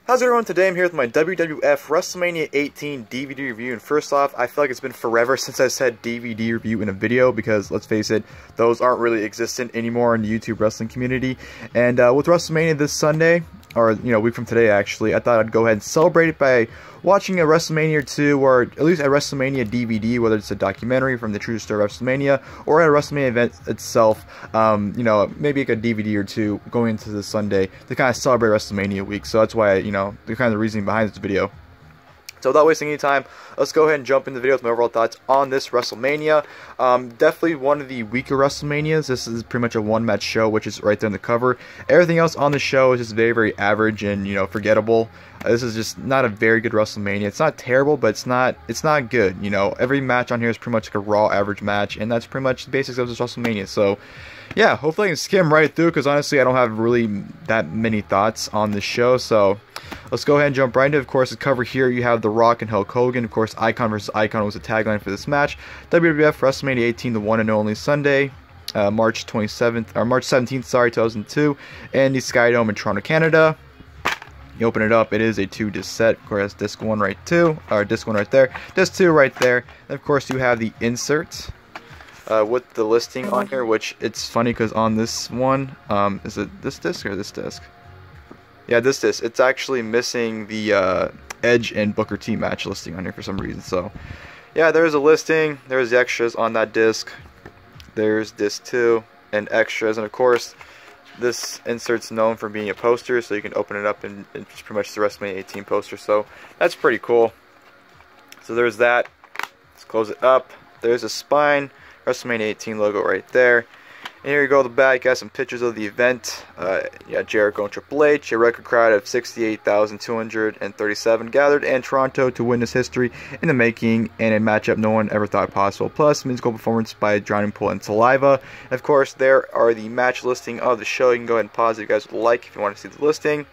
How's it going? Today I'm here with my WWF WrestleMania 18 DVD review, and first off, I feel like it's been forever since I said DVD review in a video, because let's face it, those aren't really existent anymore in the YouTube wrestling community. And with WrestleMania this Sunday, or a week from today actually, I thought I'd go ahead and celebrate it by watching a WrestleMania or two, or at least a WrestleMania DVD, whether it's a documentary from the True Story of WrestleMania, or at a WrestleMania event itself, maybe like a DVD or two going into this Sunday to kind of celebrate WrestleMania week. So that's why, the kind of reasoning behind this video. So without wasting any time, let's go ahead and jump into the video with my overall thoughts on this WrestleMania. Definitely one of the weaker WrestleManias. This is pretty much a one-match show, which is right there in the cover. Everything else on the show is just very, very average and, forgettable. This is just not a very good WrestleMania. It's not terrible, but it's not good. Every match on here is pretty much like a raw average match, and that's pretty much the basics of this WrestleMania. So yeah, hopefully I can skim right through, because honestly I don't have really that many thoughts on this show. So let's go ahead and jump right into it. Of course, the cover here, you have The Rock and Hulk Hogan. Of course, Icon versus Icon was the tagline for this match. WWF WrestleMania 18, the one and only Sunday, March 17th, 2002, in the Sky Dome in Toronto, Canada. You open it up, it is a 2-disc set. Of course, disc 1 right disc 1 right there, disc 2 right there. And of course, you have the insert with the listing on here, which it's funny because on this one, is it this disc or this disc? Yeah, this disc. It's actually missing the Edge and Booker T match listing on here for some reason. So yeah, there's a listing. There's the extras on that disc. There's disc 2 and extras, and of course, this insert's known for being a poster, so you can open it up and it's pretty much the WrestleMania 18 poster. So that's pretty cool. So there's that. Let's close it up. There's a spine, WrestleMania 18 logo right there. And here you go, the back got some pictures of the event. Yeah, Jericho and Triple H, a record crowd of 68,237 gathered in Toronto to witness history in the making and a matchup no one ever thought possible. Plus, musical performance by Drowning Pool and Saliva. And of course, there are the match listing of the show. You can go ahead and pause it if you guys would like, if you want to see the listing.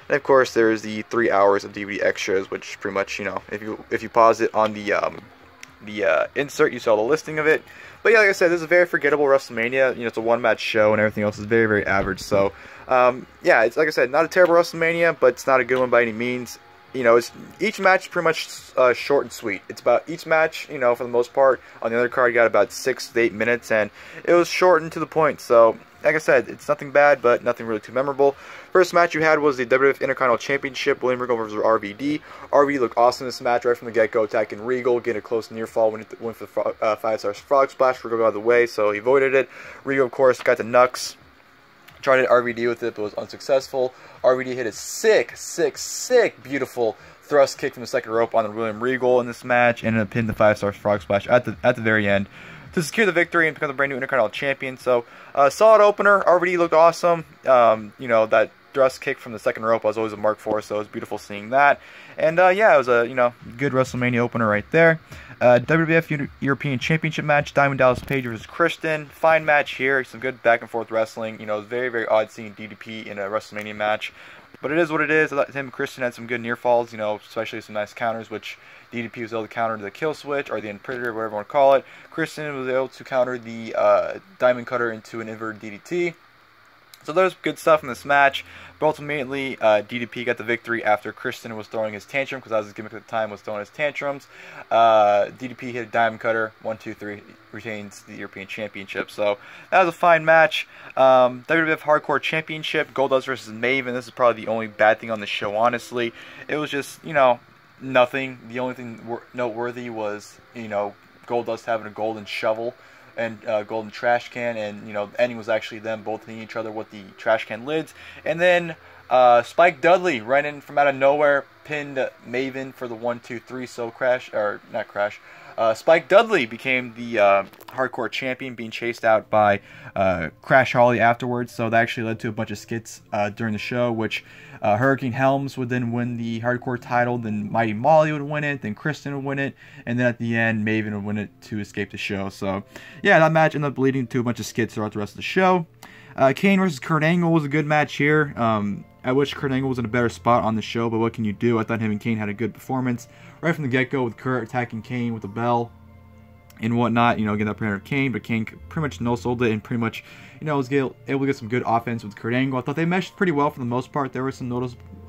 And of course, there's the 3 hours of DVD extras, which pretty much, if you pause it on the insert, you saw the listing of it. But yeah, like I said, this is a very forgettable WrestleMania. It's a one-match show, and everything else is very, very average. So, yeah, it's like I said, not a terrible WrestleMania, but it's not a good one by any means. Each match is pretty much short and sweet. It's about each match, for the most part. On the other card, you got about 6 to 8 minutes, and it was short and to the point. So, like I said, it's nothing bad, but nothing really too memorable. First match you had was the WWF Intercontinental Championship, William Regal versus RVD. RVD looked awesome in this match right from the get-go, attacking Regal, getting a close near fall, went for the 5-star frog splash. Regal got out of the way, so he avoided it. Regal, of course, got the knucks. Tried to hit RVD with it, but was unsuccessful. RVD hit a sick, beautiful thrust kick from the second rope on the William Regal in this match, and ended up hitting the 5-star frog splash at the very end to secure the victory and become the brand new Intercontinental Champion. So, solid opener. RVD looked awesome. That thrust kick from the second rope I was always a mark for, so it was beautiful seeing that. And yeah, it was a good WrestleMania opener right there. WWF European Championship match, Diamond Dallas Page versus Kristen. Fine match here, some good back and forth wrestling. It was very, very odd seeing DDP in a WrestleMania match, but it is what it is. I thought him and Kristen had some good near falls, especially some nice counters, which DDP was able to counter the kill switch, or the Imperator, whatever you want to call it. Kristen was able to counter the Diamond Cutter into an inverted DDT. So there's good stuff in this match, but ultimately DDP got the victory after Kristen was throwing his tantrum, because that was his gimmick at the time, was throwing his tantrums. DDP hit a Diamond Cutter, 1, 2, 3, retains the European Championship. So that was a fine match. WWF Hardcore Championship, Goldust versus Maven. This is probably the only bad thing on the show, honestly. It was just, nothing. The only thing noteworthy was, Goldust having a golden shovel and golden trash can, and the ending was actually them both hitting each other with the trash can lids. And then Spike Dudley right in from out of nowhere pinned Maven for the 1, 2, 3. So Spike Dudley became the Hardcore Champion, being chased out by Crash Holly afterwards. So that actually led to a bunch of skits during the show, which Hurricane Helms would then win the Hardcore title, then Mighty Molly would win it, then Kristen would win it, and then at the end, Maven would win it to escape the show. So yeah, that match ended up leading to a bunch of skits throughout the rest of the show. Kane versus Kurt Angle was a good match here. I wish Kurt Angle was in a better spot on the show, but what can you do? I thought him and Kane had a good performance right from the get-go, with Kurt attacking Kane with a bell and whatnot, getting that pressure of Kane, but Kane pretty much no-sold it and pretty much, was able to get some good offense with Kurt Angle. I thought they meshed pretty well for the most part. There were some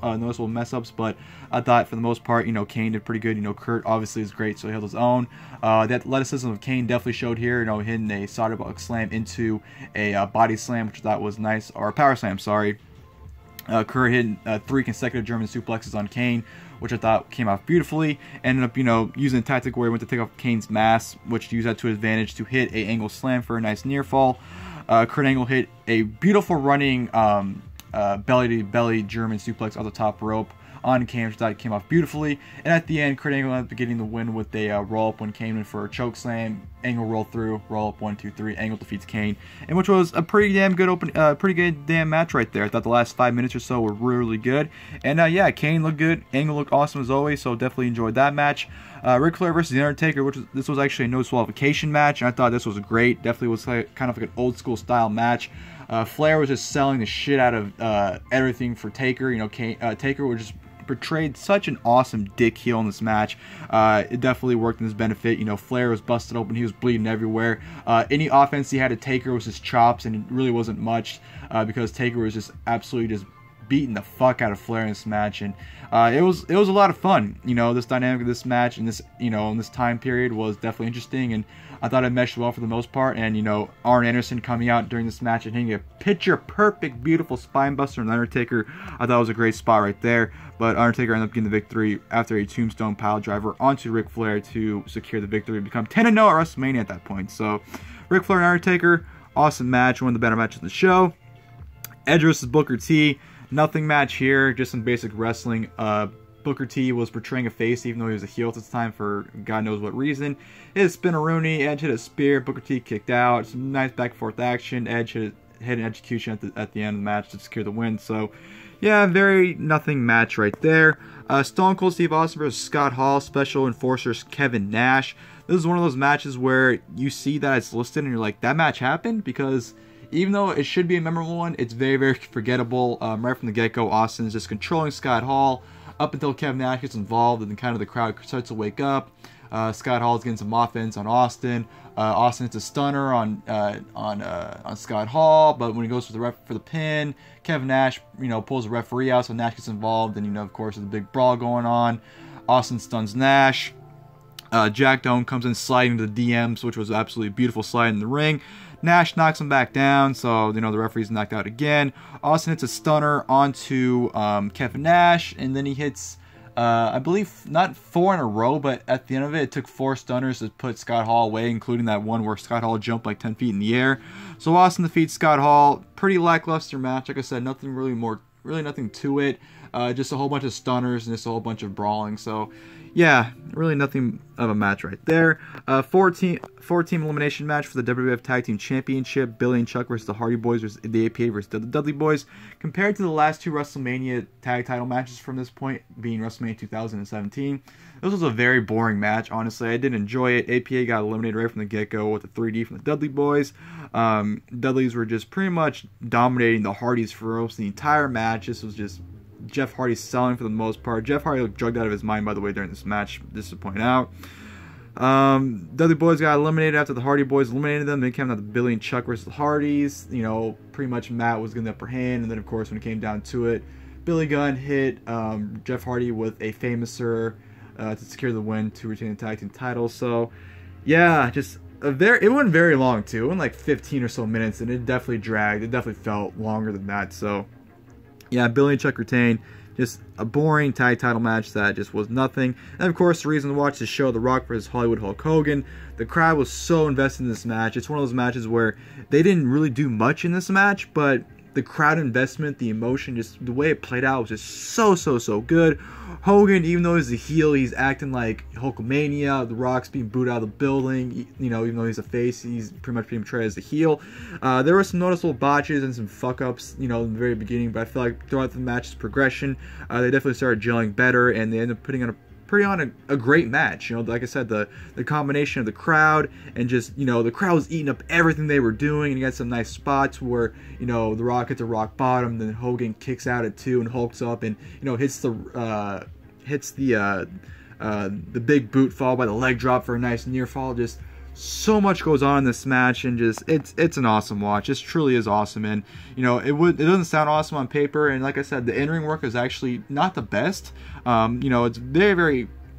noticeable mess ups, but I thought for the most part, you know, Kane did pretty good. You know, Kurt obviously is great, so he held his own. The athleticism of Kane definitely showed here. You know, hitting a solder block slam into a body slam, which I thought was nice, or a power slam, sorry. Kurt hitting 3 consecutive German suplexes on Kane, which I thought came out beautifully. Ended up, you know, using a tactic where he went to take off Kane's mask, which used that to his advantage to hit a angle slam for a nice near fall. Kurt Angle hit a beautiful running belly-to-belly German suplex on the top rope on Kane, which I thought came off beautifully. And at the end, Kurt Angle ended up getting the win with a roll-up when Kane went for a choke slam. Angle roll through, roll-up 1, 2, 3. Angle defeats Kane, and which was a pretty damn good match right there. I thought the last 5 minutes or so were really good. And yeah, Kane looked good. Angle looked awesome as always, so definitely enjoyed that match. Ric Flair versus The Undertaker, this was actually a no disqualification match, and I thought this was great. Definitely was kind of like an old school style match. Flair was just selling the shit out of everything for Taker. You know, Taker was just portrayed such an awesome dick heel in this match. It definitely worked in his benefit. You know, Flair was busted open, he was bleeding everywhere. Any offense he had to Taker was his chops, and it really wasn't much because Taker was just absolutely just beating the fuck out of Flair in this match, and it was a lot of fun. You know, this dynamic of this match and this, you know, in this time period was definitely interesting, and I thought it meshed well for the most part. And you know, Arn Anderson coming out during this match and hitting a picture perfect, beautiful spine buster on the Undertaker, I thought was a great spot right there. But Undertaker ended up getting the victory after a tombstone pile driver onto Ric Flair to secure the victory and become 10-0 at WrestleMania at that point. So Ric Flair and Undertaker, awesome match, one of the better matches in the show. Edge versus Booker T. Nothing match here, just some basic wrestling. Booker T was portraying a face even though he was a heel at this time for God knows what reason. Hit a spin-a-rooney, Edge hit a spear, Booker T kicked out. Some nice back and forth action. Edge hit an execution at the end of the match to secure the win. So yeah, very nothing match right there. Stone Cold Steve Austin versus Scott Hall, Special Enforcers Kevin Nash. This is one of those matches where you see that it's listed and you're like, that match happened? Because even though it should be a memorable one, it's very, very forgettable. Right from the get-go, Austin's just controlling Scott Hall up until Kevin Nash gets involved, and then kind of the crowd starts to wake up. Scott Hall's getting some offense on Austin. Austin hits a stunner on Scott Hall, but when he goes for the pin, Kevin Nash, you know, pulls the referee out, so Nash gets involved, and you know, of course, there's a big brawl going on. Austin stuns Nash. Jack Doan comes in sliding to the DMs, which was absolutely beautiful slide in the ring. Nash knocks him back down, so you know the referee's knocked out again. Austin hits a stunner onto Kevin Nash, and then he hits, I believe, not 4 in a row, but at the end of it, it took 4 stunners to put Scott Hall away, including that one where Scott Hall jumped like 10 feet in the air. So Austin defeats Scott Hall. Pretty lackluster match, like I said, nothing really nothing to it. Just a whole bunch of stunners and just a whole bunch of brawling. So yeah, really nothing of a match right there. 4-team elimination match for the WWF Tag Team Championship. Billy and Chuck versus the Hardy Boys versus the APA versus the Dudley Boys. Compared to the last 2 WrestleMania tag title matches from this point, being WrestleMania 2017, this was a very boring match, honestly. I didn't enjoy it. APA got eliminated right from the get-go with a 3D from the Dudley Boys. Dudleys were just pretty much dominating the Hardys for almost the entire match. This was just Jeff Hardy selling for the most part. Jeff Hardy looked drugged out of his mind, by the way, during this match, just to point out. Dudley Boys got eliminated after the Hardy Boys eliminated them. Then came down to Billy and Chuck versus the Hardys. You know, pretty much Matt was getting the upper hand, and then, of course, when it came down to it, Billy Gunn hit Jeff Hardy with a Famouser to secure the win to retain the tag team title. So, yeah, just it went very long, too. It went like 15 or so minutes, and it definitely dragged. It definitely felt longer than that, so yeah, Billy and Chuck retain. Just a boring tag title match that just was nothing. And of course, the reason to watch the show, The Rock versus Hollywood Hulk Hogan. The crowd was so invested in this match. It's one of those matches where they didn't really do much in this match, but the crowd investment, the emotion, just the way it played out was just so good. Hogan, even though he's a heel, he's acting like Hulkamania. The Rock's being booed out of the building. You know, even though he's a face, he's pretty much being portrayed as the heel. There were some noticeable botches and some fuck-ups, you know, in the very beginning, but I feel like throughout the match's progression, they definitely started gelling better, and they ended up putting on a great match. You know, like I said, the combination of the crowd and just, you know, the crowd was eating up everything they were doing, and you got some nice spots where, you know, the Rock hits a rock bottom, then Hogan kicks out at 2 and hulks up and, you know, hits the big boot fall by the leg drop for a nice near fall. Just So much goes on in this match, and just it's an awesome watch. It truly is awesome, and you know it doesn't sound awesome on paper, and like I said, the in-ring work is actually not the best. You know, it's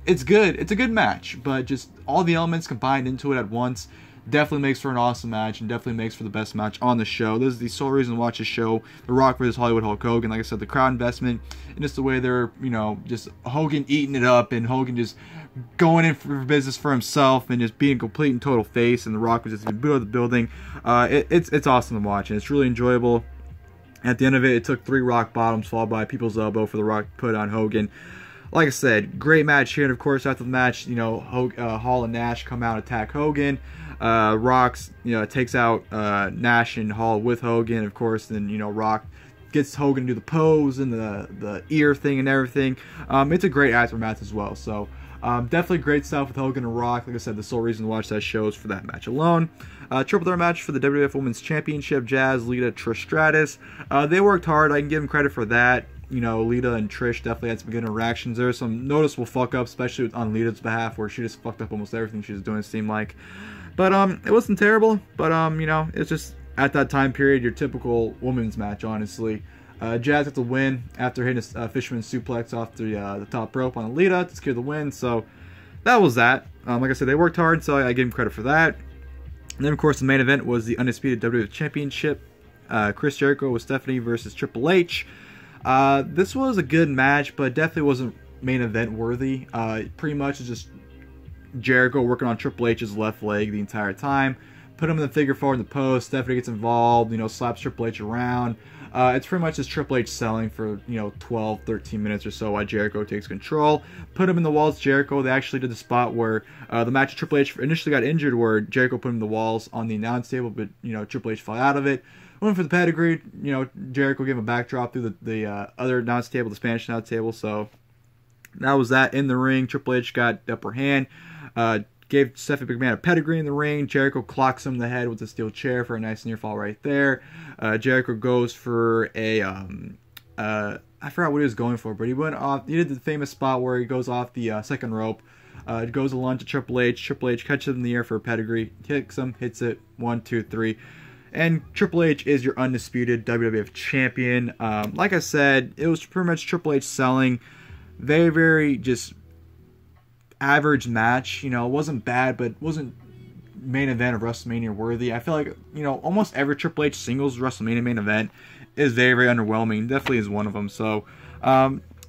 it's good. It's a good match, but just all the elements combined into it at once definitely makes for an awesome match, and definitely makes for the best match on the show. This is the sole reason to watch this show. The Rock versus Hollywood Hulk Hogan. Like I said, the crowd investment and just the way they're, you know, just Hogan eating it up, and Hogan just going in for business for himself and just being complete and total face, and the Rock was just in the building. It's awesome to watch, and it's really enjoyable. At the end of it, it took 3 rock bottoms followed by people's elbow for the Rock to put on Hogan. Like I said, great match here, and of course after the match, you know, Hall and Nash come out and attack Hogan. Rock's, you know, takes out Nash and Hall with Hogan, of course. Then, you know, Rock gets Hogan to do the pose and the ear thing and everything. It's a great aftermath as well. So definitely great stuff with Hogan and Rock. Like I said, the sole reason to watch that show is for that match alone. Triple threat match for the WWF Women's Championship: Jazz, Lita, Trish, Stratus. They worked hard. I can give them credit for that. You know, Lita and Trish definitely had some good interactions. There were some noticeable fuck-ups, especially on Lita's behalf, where she just fucked up almost everything she was doing, it seemed like. But it wasn't terrible. But you know, it's just at that time period, your typical women's match, honestly. Jazz got the win after hitting a fisherman suplex off the top rope on Lita to secure the win. So that was that. Like I said, they worked hard, so I give them credit for that. And then, of course, the main event was the Undisputed WWF Championship. Chris Jericho with Stephanie versus Triple H. This was a good match, but definitely wasn't main event worthy. Pretty much it's just Jericho working on Triple H's left leg the entire time. Put him in the figure four in the post. Stephanie gets involved, you know, slaps Triple H around. It's pretty much just Triple H selling for, you know, 12, 13 minutes or so while Jericho takes control. Put him in the walls, Jericho. They actually did the spot where the match Triple H initially got injured, where Jericho put him in the walls on the announce table, but, you know, Triple H fell out of it. Went for the pedigree. You know, Jericho gave him a backdrop through the other announce table, the Spanish announce table. So that was that in the ring. Triple H got the upper hand. Gave Stephanie McMahon a pedigree in the ring. Jericho clocks him in the head with a steel chair for a nice near fall right there. Jericho goes for a I forgot what he was going for, but he went off. He did the famous spot where he goes off the second rope. Goes a lunge to Triple H. Triple H catches him in the air for a pedigree. Kicks him, hits it. 1, 2, 3. And Triple H is your undisputed WWF champion. Like I said, it was pretty much Triple H selling. Very, very just average match. You know, it wasn't bad, but wasn't main event of WrestleMania worthy. I feel like, you know, almost every Triple H singles WrestleMania main event is very, very underwhelming. Definitely is one of them. So,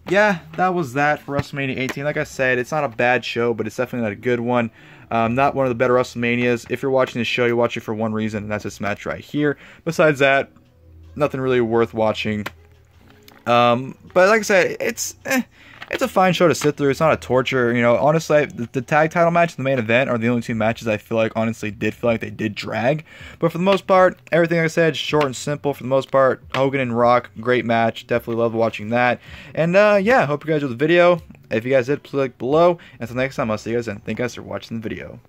yeah, that was that for WrestleMania 18. Like I said, it's not a bad show, but it's definitely not a good one. Not one of the better WrestleManias. If you're watching this show, you watch it for one reason, and that's this match right here. Besides that, nothing really worth watching. But like I said, it's a fine show to sit through. It's not a torture. You know, honestly, the tag title match and the main event are the only two matches I feel like, honestly, did feel like they did drag. But for the most part, everything like I said, short and simple for the most part. Hogan and Rock, great match. Definitely loved watching that. And yeah, hope you guys enjoyed the video. If you guys did, please like below. Until next time, I'll see you guys then. Thank you guys for watching the video.